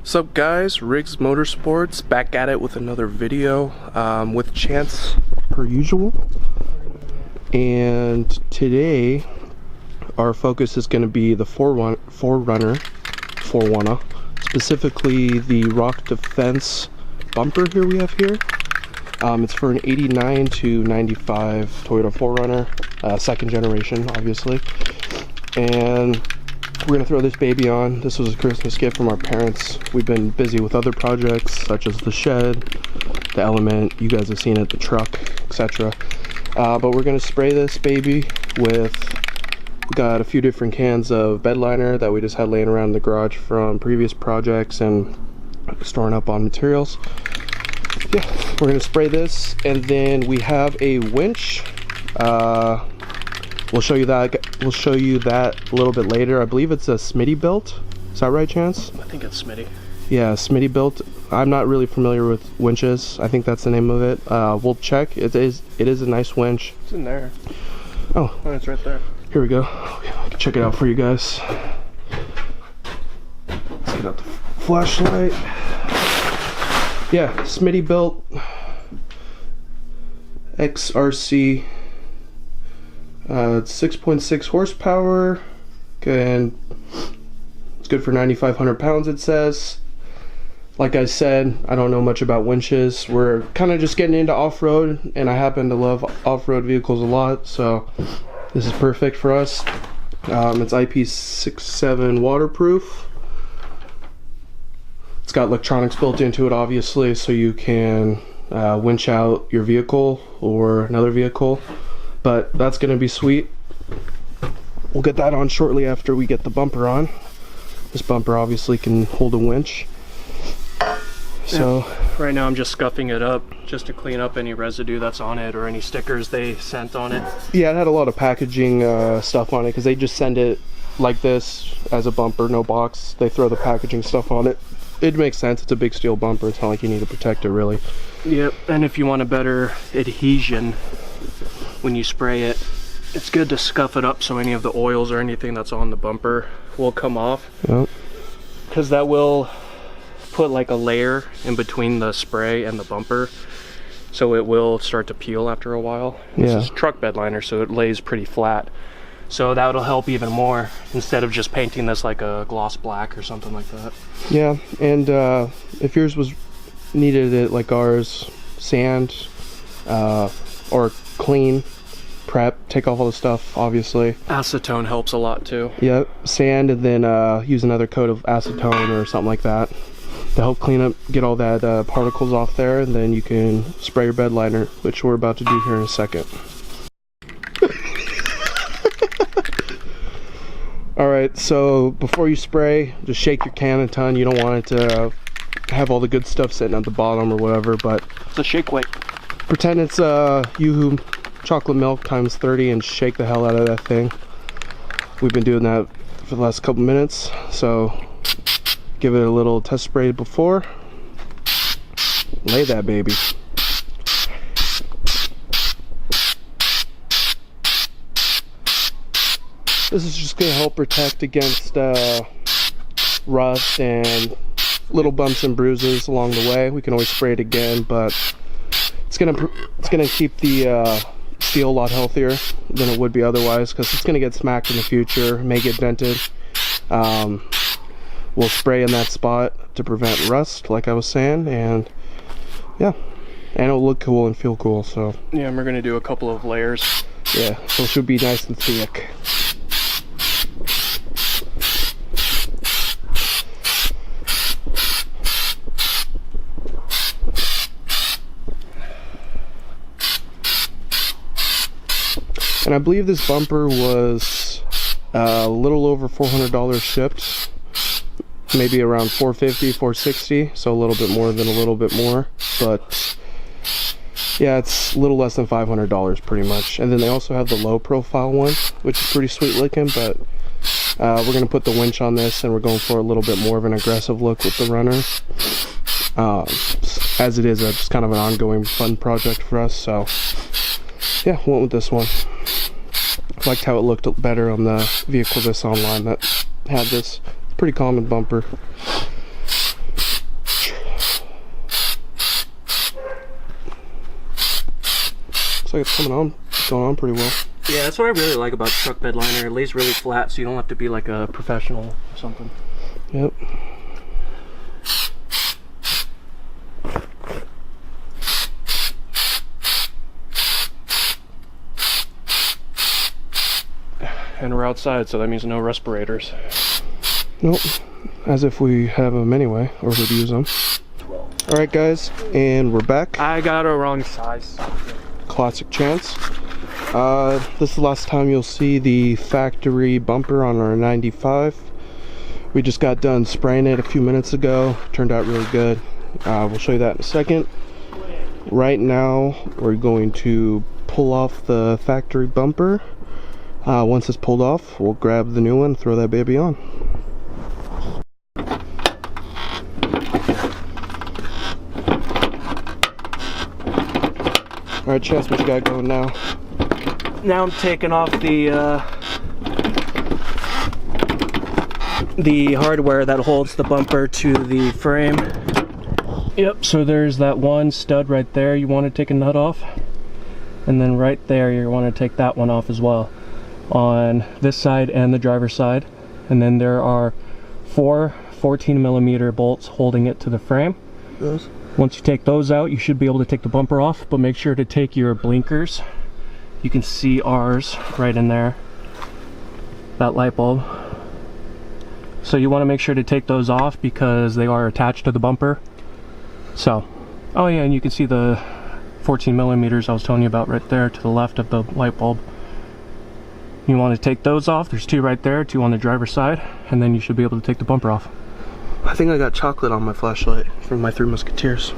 What's up guys, Riggs Motorsports back at it with another video with Chance per usual. And today our focus is going to be the 4Runner, specifically the Rock Defense bumper here we have here. It's for an 89 to 95 Toyota 4Runner, second generation obviously. And we're gonna throw this baby on. This was a Christmas gift from our parents. We've been busy with other projects such as the shed, the Element, you guys have seen it, the truck, etc. But we're gonna spray this baby with, we got a few different cans of bed liner that we just had laying around in the garage from previous projects and storing up on materials. Yeah, we're gonna spray this, and then we have a winch. We'll show you that. We'll show you that a little bit later. I believe it's a Smitty built. Is that right, Chance? I think it's Smitty. Yeah, Smitty built. I'm not really familiar with winches. I think that's the name of it. We'll check. It is a nice winch. It's in there. Oh, it's right there. Here we go. I can check it out for you guys. Let's get out the flashlight. Yeah, Smitty built XRC. It's 6.6 horsepower, and it's good for 9,500 pounds, it says. Like I said, I don't know much about winches. We're kind of just getting into off-road, and I happen to love off-road vehicles a lot, so this is perfect for us. It's IP67 waterproof. It's got electronics built into it, obviously, so you can winch out your vehicle or another vehicle. But that's going to be sweet. We'll get that on shortly after we get the bumper on. This bumper obviously can hold a winch. So yeah. Right now I'm just scuffing it up just to clean up any residue that's on it or any stickers they sent on it. Yeah, it had a lot of packaging stuff on it because they just send it like this as a bumper, no box. They throw the packaging stuff on it. It makes sense. It's a big steel bumper. It's not like you need to protect it really. Yep, and if you want a better adhesion when you spray it, it's good to scuff it up so any of the oils or anything that's on the bumper will come off. Yep. Because that will put like a layer in between the spray and the bumper, so it will start to peel after a while. Yeah. This is truck bed liner, so it lays pretty flat. So that'll help even more instead of just painting this like a gloss black or something like that. Yeah, and if yours was needed it like ours, sand or clean, prep, take off all the stuff, obviously. Acetone helps a lot too. Yep, sand, and then use another coat of acetone or something like that to help clean up, get all that particles off there, and then you can spray your bed liner, which we're about to do here in a second. Alright, so before you spray, just shake your can a ton. You don't want it to have all the good stuff sitting at the bottom or whatever, but it's a shake weight. Pretend it's Yoo-Hoo chocolate milk times 30 and shake the hell out of that thing. We've been doing that for the last couple minutes, so give it a little test spray before. Lay that baby. This is just going to help protect against rust and little bumps and bruises along the way. We can always spray it again, but it's gonna keep the steel a lot healthier than it would be otherwise, because it's gonna get smacked in the future, may get dented. We'll spray in that spot to prevent rust, like I was saying, and yeah, and it'll look cool and feel cool. So yeah, and we're gonna do a couple of layers. Yeah, so it should be nice and thick. And I believe this bumper was a little over $400 shipped, maybe around $450, $460, so a little bit more than a little bit more, but yeah, it's a little less than $500 pretty much. And then they also have the low profile one, which is pretty sweet looking, but we're going to put the winch on this, and we're going for a little bit more of an aggressive look with the runner, as it is just kind of an ongoing fun project for us. So yeah, went with this one. Liked how it looked better on the vehicle this online that had this pretty common bumper. like it's going on pretty well. Yeah, that's what I really like about the truck bed liner. It lays really flat, so you don't have to be like a professional or something. Yep. And we're outside, so that means no respirators. Nope. As if we have them anyway, or would use them. Alright guys, and we're back. I got a wrong size. Classic chance. This is the last time you'll see the factory bumper on our 95. We just got done spraying it a few minutes ago. Turned out really good. We'll show you that in a second. Right now, we're going to pull off the factory bumper. Once it's pulled off, we'll grab the new one, throw that baby on. Alright, Chess, what you got going now? Now I'm taking off the hardware that holds the bumper to the frame. Yep, so there's that one stud right there you want to take a nut off. And then right there you want to take that one off as well. On this side and the driver's side. And then there are 4 14mm bolts holding it to the frame. Yes. Once you take those out, you should be able to take the bumper off, but make sure to take your blinkers. You can see ours right in there, that light bulb. So you want to make sure to take those off because they are attached to the bumper. So, oh yeah, and you can see the 14mm I was telling you about right there to the left of the light bulb. You want to take those off. There's 2 right there, 2 on the driver's side, and then you should be able to take the bumper off. I think I got chocolate on my flashlight from my 3 Musketeers.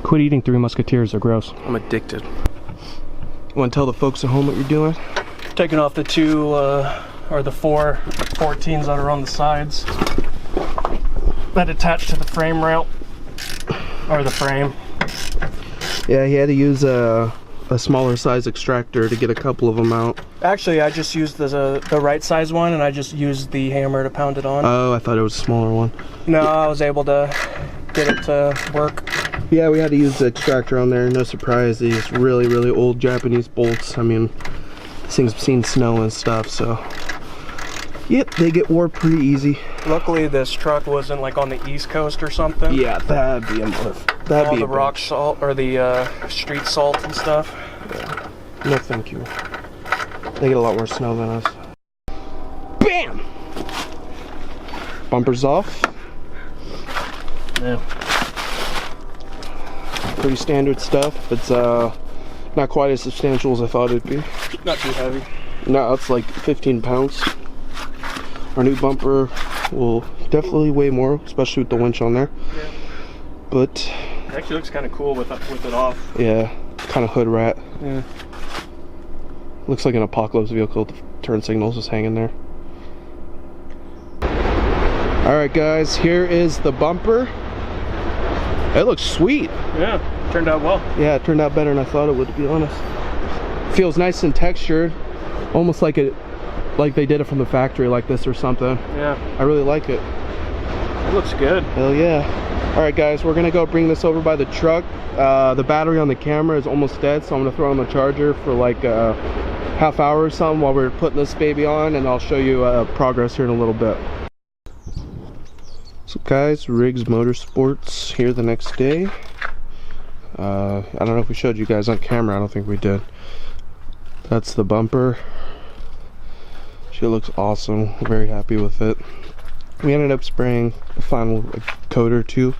Quit eating 3 Musketeers, they're gross. I'm addicted. Want to tell the folks at home what you're doing? Taking off the 2 or the 4 14s that are on the sides that attach to the frame rail or the frame. Yeah, he had to use a smaller size extractor to get a couple of them out. Actually, I just used the right size one, and I just used the hammer to pound it on. Oh, I thought it was a smaller one. No, I was able to get it to work. Yeah, we had to use the extractor on there. No surprise, these really, really old Japanese bolts. I mean, these things have seen snow and stuff, so yep, they get warped pretty easy. Luckily, this truck wasn't like on the East Coast or something. Yeah, that'd be a that'd all be the rock salt or the street salt and stuff. Yeah. No, thank you. They get a lot more snow than us. Bam! Bumpers off. Yeah. Pretty standard stuff. It's not quite as substantial as I thought it'd be. Not too heavy. No, it's like 15 pounds. Our new bumper will definitely weigh more, especially with the winch on there. Yeah. But it actually looks kind of cool with it off. Yeah, kind of hood rat. Yeah. Looks like an apocalypse vehicle. The turn signals just hanging there. Alright guys, here is the bumper. It looks sweet. Yeah, turned out well. Yeah, it turned out better than I thought it would, to be honest. Feels nice and textured. Almost like they did it from the factory like this or something. Yeah. I really like it. It looks good. Hell yeah. Alright guys, we're gonna go bring this over by the truck. The battery on the camera is almost dead, so I'm gonna throw on the charger for like a half hour or something while we're putting this baby on, and I'll show you progress here in a little bit. So guys, Riggs Motorsports here the next day. I don't know if we showed you guys on camera. I don't think we did. That's the bumper. She looks awesome. We're very happy with it. We ended up spraying a final coat or two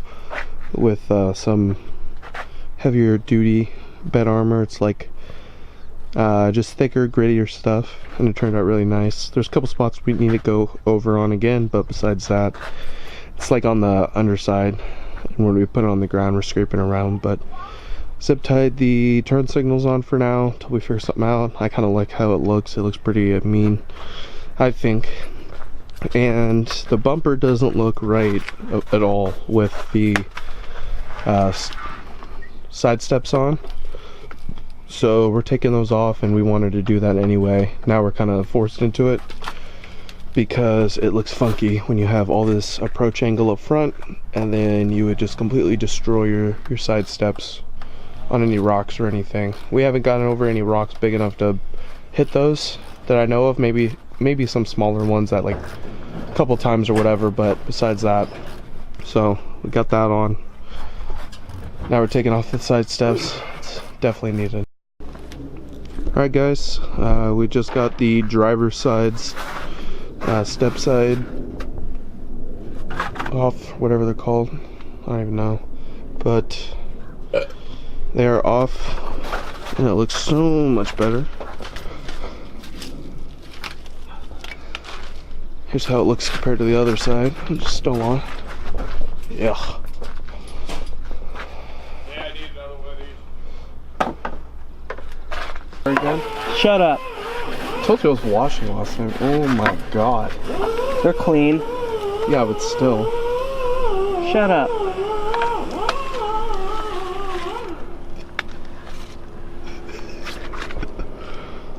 with some heavier duty bed armor. It's like just thicker, grittier stuff, and it turned out really nice. There's a couple spots we need to go over on again, but besides that, it's like on the underside, and when we put it on the ground we're scraping around. But zip tied the turn signals on for now until we figure something out. I kind of like how it looks. It looks pretty mean, I think. And the bumper doesn't look right at all with the side steps on, so we're taking those off, and we wanted to do that anyway. Now we're kind of forced into it because it looks funky when you have all this approach angle up front, and then you would just completely destroy your side steps on any rocks or anything. We haven't gotten over any rocks big enough to hit those that I know of. Maybe some smaller ones that like a couple times or whatever, but besides that, so we got that on. Now we're taking off the side steps. It's definitely needed. Alright guys, we just got the driver's sides, step side off, whatever they're called. I don't even know, but they are off and it looks so much better. Here's how it looks compared to the other side. I'm just still on. Yeah. Yeah, I need another one of these. Again? Shut up. I told you I was washing last night. Oh my god. They're clean. Yeah, but still. Shut up.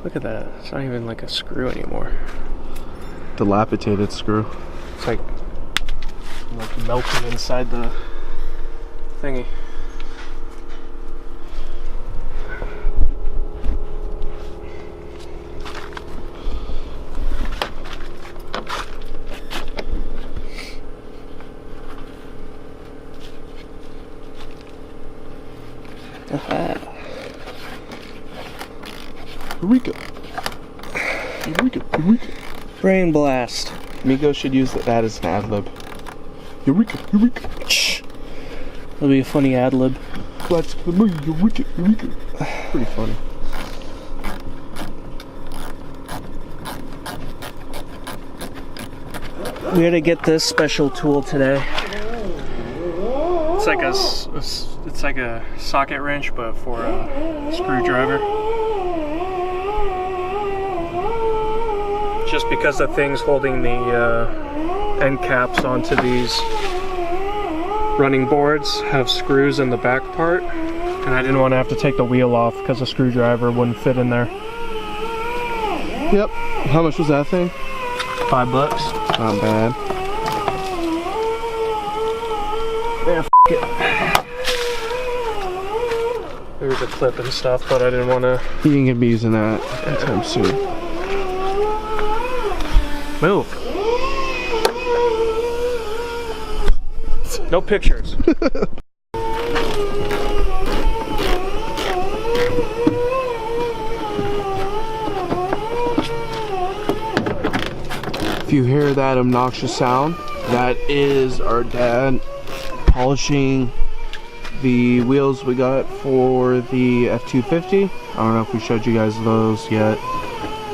Look at that. It's not even like a screw anymore. Dilapidated screw. It's like melting inside the thingy. Eureka! Eureka! Eureka! Brain blast. Migo should use that as an ad lib. Eureka! Eureka! That'll be a funny ad lib. That's Eureka! Eureka! Pretty funny. We had to get this special tool today. It's like a socket wrench, but for a screwdriver. Just because the thing's holding the end caps onto these running boards have screws in the back part, and I didn't want to have to take the wheel off because the screwdriver wouldn't fit in there. Yep. How much was that thing? $5. Not bad. Yeah, f it. There's a clip and stuff, but I didn't want to. You ain't gonna be using that anytime soon. Move. No pictures. If you hear that obnoxious sound, that is our dad polishing the wheels we got for the F250. I don't know if we showed you guys those yet,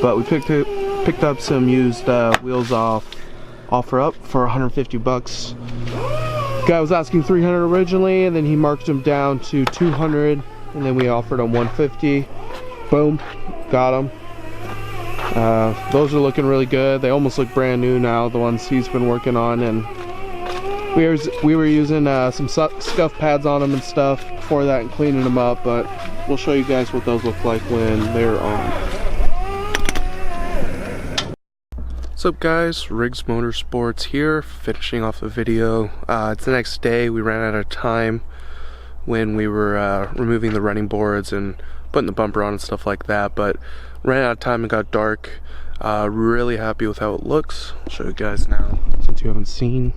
but we picked up some used wheels offer up for 150 bucks. Guy was asking 300 originally, and then he marked them down to 200, and then we offered him 150. Boom, got them. Those are looking really good. They almost look brand new now, the ones he's been working on, and we were using some scuff pads on them and stuff before that and cleaning them up, but we'll show you guys what those look like when they're on. What's up guys, Riggs Motorsports here, finishing off the video. It's the next day. We ran out of time when we were removing the running boards and putting the bumper on and stuff like that, but ran out of time and got dark. Really happy with how it looks. I'll show you guys now since you haven't seen.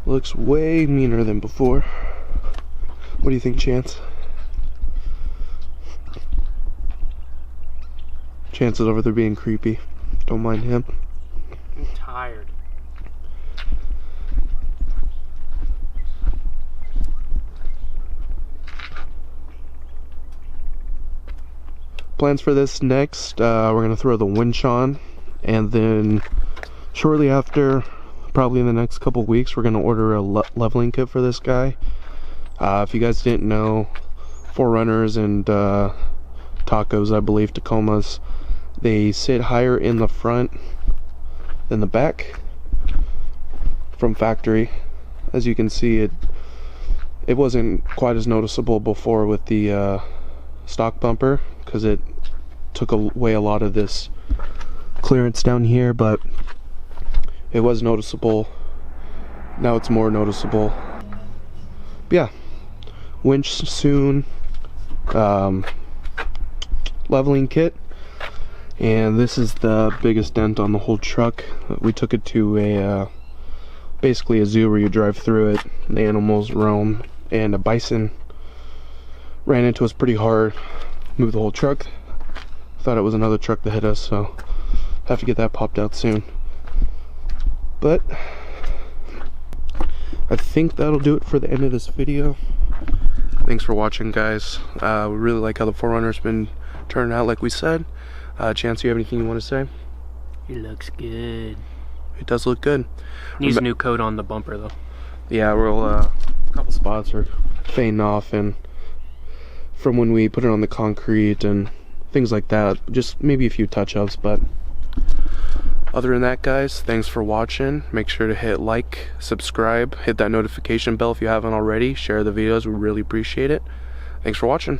Looks way meaner than before. What do you think, Chance? Chance is over there being creepy. Don't mind him. I'm tired. Plans for this next, we're going to throw the winch on, and then shortly after, probably in the next couple weeks, we're going to order a leveling kit for this guy. If you guys didn't know, 4Runners and Tacos, I believe, Tacomas, they sit higher in the front than the back from factory. As you can see, it wasn't quite as noticeable before with the stock bumper, because it took away a lot of this clearance down here, but it was noticeable. Now it's more noticeable. Yeah, winch soon, leveling kit, and this is the biggest dent on the whole truck. We took it to a basically a zoo where you drive through it, the animals roam, and a bison ran into us pretty hard, moved the whole truck. Thought it was another truck that hit us, so have to get that popped out soon. But I think that'll do it for the end of this video. Thanks for watching, guys. We really like how the 4Runner's been turning out, like we said. Chance, you have anything you want to say? It looks good. It does look good. Needs a new coat on the bumper though. Yeah, a couple spots are fading off, and from when we put it on the concrete and things like that, just maybe a few touch-ups. But other than that, guys, thanks for watching. Make sure to hit like, subscribe, hit that notification bell if you haven't already, share the videos, we really appreciate it. Thanks for watching.